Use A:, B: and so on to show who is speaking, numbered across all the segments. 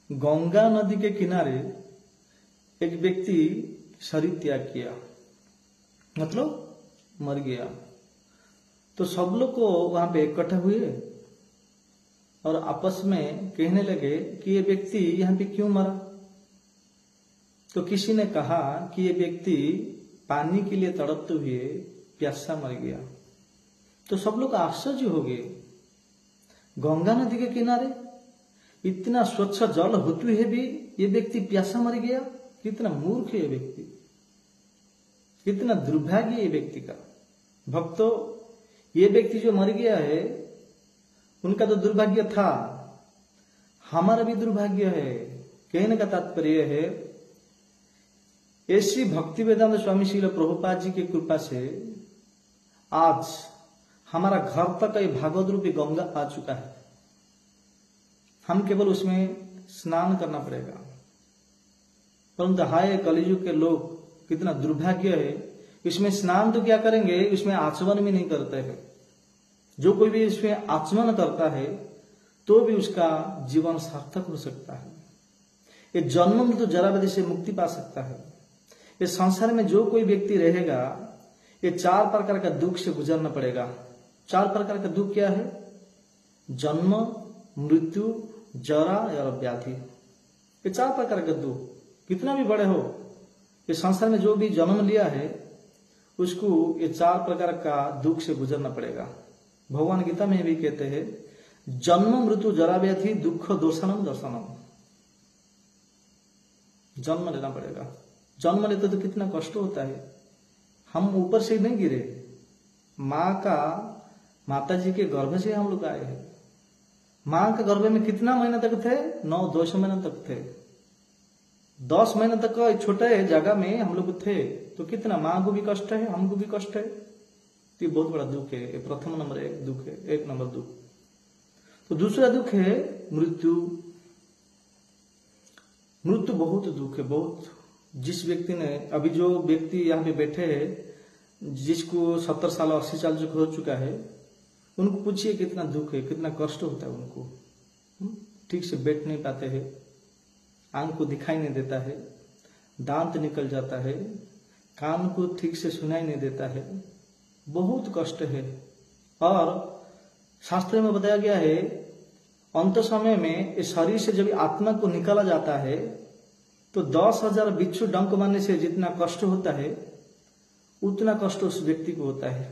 A: गंगा नदी के किनारे एक व्यक्ति शरीर त्याग किया, मतलब मर गया। तो सब लोग को वहां पे इकट्ठा हुए और आपस में कहने लगे कि ये व्यक्ति यहाँ पे क्यों मरा। तो किसी ने कहा कि ये व्यक्ति पानी के लिए तड़पते हुए प्यासा मर गया। तो सब लोग आश्चर्य हो गए, गंगा नदी के किनारे इतना स्वच्छ जल होते हुए भी ये व्यक्ति प्यासा मर गया। कितना मूर्ख है ये व्यक्ति, कितना दुर्भाग्य ये व्यक्ति का। भक्तों, ये व्यक्ति जो मर गया है उनका तो दुर्भाग्य था, हमारा भी दुर्भाग्य है। कहने का तात्पर्य है, ऐसी भक्ति वेदांत स्वामी श्रील प्रभुपाद जी की कृपा से आज हमारा घर तक ये भागवत रूपी गंगा आ चुका है। हम केवल उसमें स्नान करना पड़ेगा। परंतु हाय कलियुग के लोग, कितना दुर्भाग्य है, इसमें स्नान तो क्या करेंगे, इसमें आचमन भी नहीं करते हैं। जो कोई भी इसमें आचमन करता है तो भी उसका जीवन सार्थक हो सकता है। ये जन्म मृत्यु जरा व्याधि से मुक्ति पा सकता है। इस संसार में जो कोई व्यक्ति रहेगा, ये 4 प्रकार का दुख से गुजरना पड़ेगा। 4 प्रकार का दुख क्या है? जन्म, मृत्यु, जरा और व्याधि। ये 4 प्रकार का दुख कितना भी बड़े हो, इस संसार में जो भी जन्म लिया है उसको ये 4 प्रकार का दुख से गुजरना पड़ेगा। भगवान गीता में भी कहते हैं, जन्म मृत्यु जरा व्याधि दुख दोषणम दर्शनम। जन्म लेना पड़ेगा। जन्म लेते तो कितना कष्ट होता है। हम ऊपर से नहीं गिरे, माता जी के गर्भ से हम लोग आए हैं। मां के गर्भ में कितना महीना तक थे? 9-10 महीना तक थे। 10 महीने तक छोटे जगह में हम लोग थे। तो कितना मां को भी कष्ट है, हमको भी कष्ट है। तो ये बहुत बड़ा दुख है। ये प्रथम नंबर एक दुख है, 1 नंबर दुख। तो दूसरा दुख है मृत्यु। मृत्यु बहुत दुख है, बहुत। जिस व्यक्ति ने, अभी जो व्यक्ति यहाँ पे बैठे हैं, जिसको 70 साल 80 साल जो हो चुका है, उनको पूछिए कितना दुख है, कितना कष्ट होता है उनको। ठीक से बैठ नहीं पाते हैं, आंख को दिखाई नहीं देता है, दांत निकल जाता है, कान को ठीक से सुनाई नहीं देता है, बहुत कष्ट है। और शास्त्र में बताया गया है, अंत समय में इस शरीर से जब आत्मा को निकाला जाता है तो 10,000 बिच्छू डंक मारने से जितना कष्ट होता है उतना कष्ट उस व्यक्ति को होता है।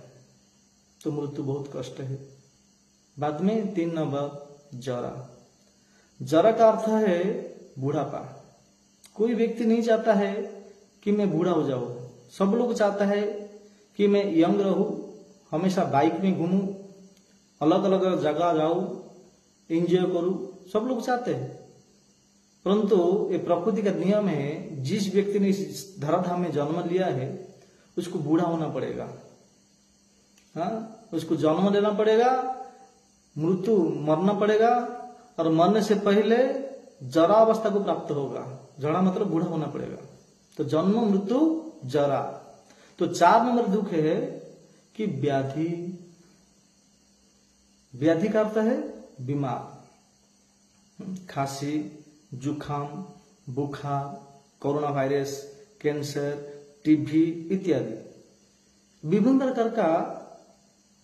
A: तो मृत्यु बहुत कष्ट है। बाद में 3 नंबर जरा। जरा का अर्थ है बूढ़ापा। कोई व्यक्ति नहीं चाहता है कि मैं बूढ़ा हो जाऊं। सब लोग चाहता है कि मैं यंग रहूं, हमेशा बाइक में घूमूं, अलग अलग जगह जाऊं, एंजॉय करूं, सब लोग चाहते हैं। परंतु ये प्रकृति का नियम है, जिस व्यक्ति ने इस धराधाम में जन्म लिया है उसको बूढ़ा होना पड़ेगा। हाँ, उसको जन्म लेना पड़ेगा, मृत्यु मरना पड़ेगा, और मरने से पहले जरा अवस्था को प्राप्त होगा। जरा मतलब बूढ़ा होना पड़ेगा। तो जन्म, मृत्यु, जरा। तो 4 नंबर दुख है कि व्याधि। व्याधि का अर्थ है बीमार। खांसी, जुखाम, बुखार, कोरोना वायरस, कैंसर, टीबी इत्यादि विभिन्न प्रकार का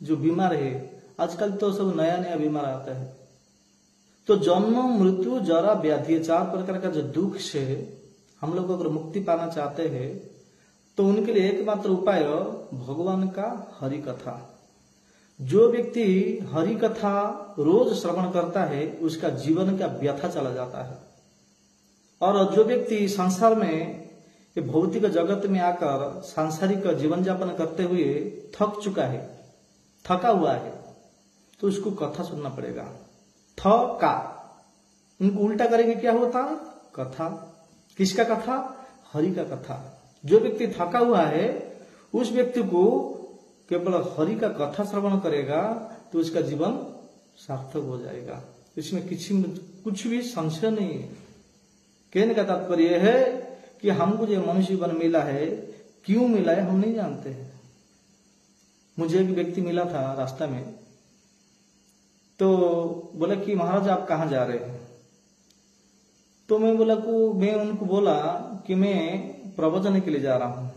A: जो बीमार है। आजकल तो सब नया नया बीमार आता है। तो जन्म, मृत्यु, जरा, व्याधि, 4 प्रकार का जो दुख से हम लोग अगर मुक्ति पाना चाहते हैं तो उनके लिए एकमात्र उपाय भगवान का हरि कथा। जो व्यक्ति हरि कथा रोज श्रवण करता है उसका जीवन का व्यथा चला जाता है। और जो व्यक्ति संसार में ये भौतिक जगत में आकर सांसारिक जीवन यापन करते हुए थक चुका है, थका हुआ है, तो उसको कथा सुनना पड़ेगा। थका, इनको उल्टा करेंगे क्या होता? कथा। किसका कथा? हरि का कथा। जो व्यक्ति थका हुआ है उस व्यक्ति को केवल हरि का कथा श्रवण करेगा तो उसका जीवन सार्थक हो जाएगा। इसमें कुछ भी संशय नहीं है। कहने का तात्पर्य है कि हमको जो मनुष्य जीवन मिला है, क्यों मिला है हम नहीं जानते हैं। मुझे एक व्यक्ति मिला था रास्ता में, तो बोला कि महाराज आप कहाँ जा रहे हैं? तो मैं मैं उनको बोला कि मैं प्रवचन के लिए जा रहा हूं।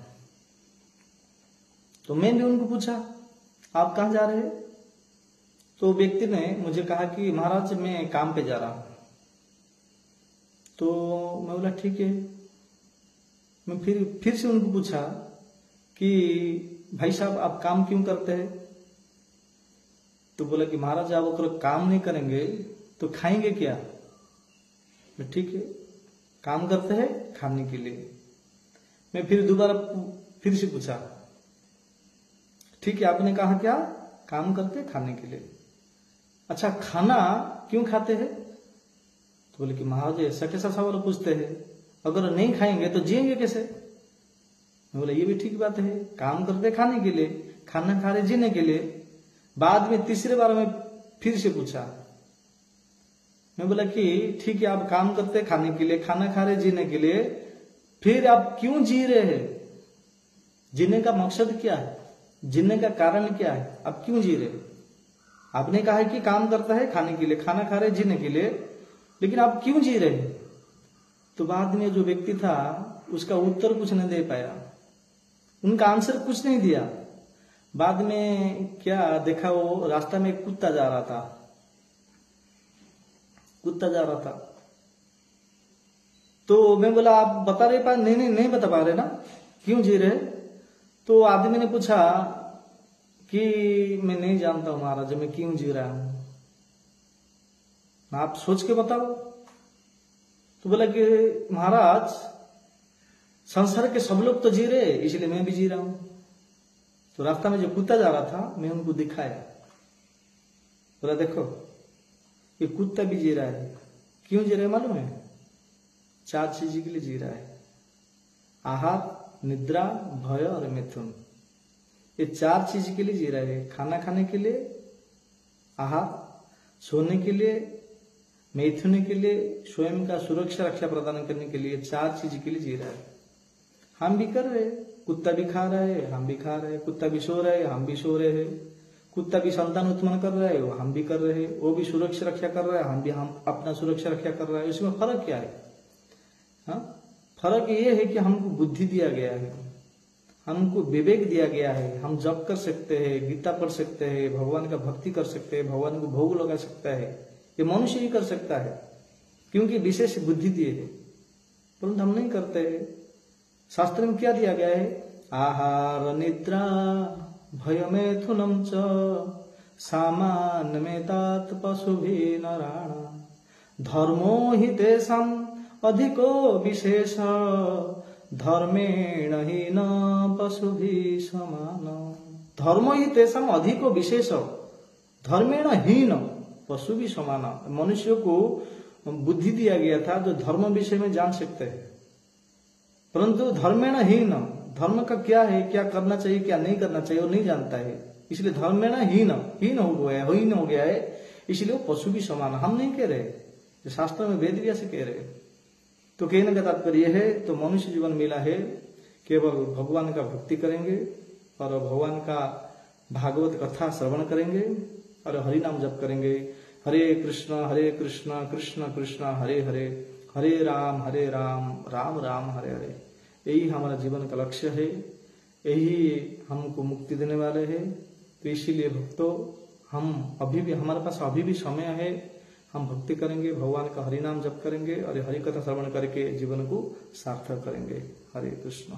A: तो मैं भी उनको पूछा आप कहाँ जा रहे हैं? तो व्यक्ति ने मुझे कहा कि महाराज मैं काम पे जा रहा हूं। तो मैं बोला ठीक है। मैं फिर से उनको पूछा कि भाई साहब आप काम क्यों करते हैं? तो बोला कि महाराज आप अगर काम नहीं करेंगे तो खाएंगे क्या? ठीक है, काम करते हैं खाने के लिए। मैं फिर दोबारा फिर से पूछा, ठीक है आपने कहा क्या? काम करते खाने के लिए। अच्छा खाना क्यों खाते हैं? तो बोले कि महाराज ऐसा कैसा सवाल पूछते हैं, अगर नहीं खाएंगे तो जिएंगे कैसे? मैं बोला ये भी ठीक बात है, काम करते खाने के लिए, खाना खा रहे जीने के लिए। बाद में तीसरे बार में फिर से पूछा। मैं बोला कि ठीक है आप काम करते खाने के लिए, खाना खा रहे जीने के लिए, फिर आप क्यों जी रहे हैं? जीने का मकसद क्या है? जीने का कारण क्या है? आप क्यों जी रहे? आपने कहा है कि काम करता है खाने के लिए, खाना खा रहे जीने के लिए, लेकिन आप क्यों जी रहे? तो बाद में जो व्यक्ति था उसका उत्तर कुछ नहीं दे पाया, उनका आंसर कुछ नहीं दिया। बाद में क्या देखा, वो रास्ता में एक कुत्ता जा रहा था, तो मैं बोला आप बता रहे पा? नहीं बता पा रहे ना, क्यों जी रहे? तो आदमी ने पूछा कि मैं नहीं जानता हूं महाराज मैं क्यों जी रहा हूं, आप सोच के बताओ। तो बोला कि महाराज संसार के सब लोग तो जी रहे इसलिए मैं भी जी रहा हूं। तो रास्ता में जो कुत्ता जा रहा था मैं उनको दिखाया, बोला देखो ये कुत्ता भी जी रहा है। क्यों जी रहा है मालूम है? 4 चीज के लिए जी रहा है, आहार, निद्रा, भय और मिथुन। ये 4 चीज के लिए जी रहा है, खाना खाने के लिए, आहार, सोने के लिए, मैथुन के लिए, स्वयं का सुरक्षा रक्षा प्रदान करने के लिए, 4 चीज के लिए जी रहा है। हम भी कर रहे हैं, कुत्ता भी खा रहा है हम भी खा रहे हैं, कुत्ता भी सो रहा है हम भी सो रहे हैं, कुत्ता भी संतान उत्पन्न कर रहा है हम भी कर रहे हैं, वो भी सुरक्षा रक्षा कर रहा है हम अपना सुरक्षा रक्षा कर रहा है। इसमें फर्क क्या है? हाँ, फर्क ये है कि हमको बुद्धि दिया गया है, हमको विवेक दिया गया है, हम जप कर सकते हैं, गीता पढ़ सकते हैं, भगवान का भक्ति कर सकते हैं, भगवान को भोग लगा सकता है। ये मनुष्य ही कर सकता है क्योंकि विशेष बुद्धि दिए है, परंतु हम नहीं करते हैं। शास्त्र में क्या दिया गया है? आहार, निद्रा, भय मैथुनम च सामान्यमेतात पशुभिः नराणाम् धर्मो हि तेषाम् अधिको विशेष धर्मेण हि न पशुभिः समान। धर्म ही तेषाम् अधिको विशेष धर्मेण ही न पशुभिः समान। मनुष्य को बुद्धि दिया गया था जो धर्म विषय में जान सकते हैं, परंतु धर्मेण हीन, धर्म का क्या है, क्या करना चाहिए क्या नहीं करना चाहिए वो नहीं जानता है, इसलिए धर्मेण हीन हो गया है, इसलिए वो पशु भी समान। हम नहीं कह रहे, शास्त्र में वेद व्यास कह रहे। तो कहने का तात्पर्य है तो मनुष्य जीवन मिला है, केवल भगवान का भक्ति करेंगे और भगवान का भागवत कथा श्रवण करेंगे और हरि नाम जप करेंगे। हरे कृष्ण कृष्ण कृष्ण हरे हरे, हरे राम राम राम हरे हरे। यही हमारा जीवन का लक्ष्य है, यही हमको मुक्ति देने वाले हैं। तो इसीलिए भक्तों हम अभी भी, हमारे पास अभी भी समय है, हम भक्ति करेंगे, भगवान का हरि नाम जप करेंगे और हरि कथा श्रवण करके जीवन को सार्थक करेंगे। हरे कृष्ण।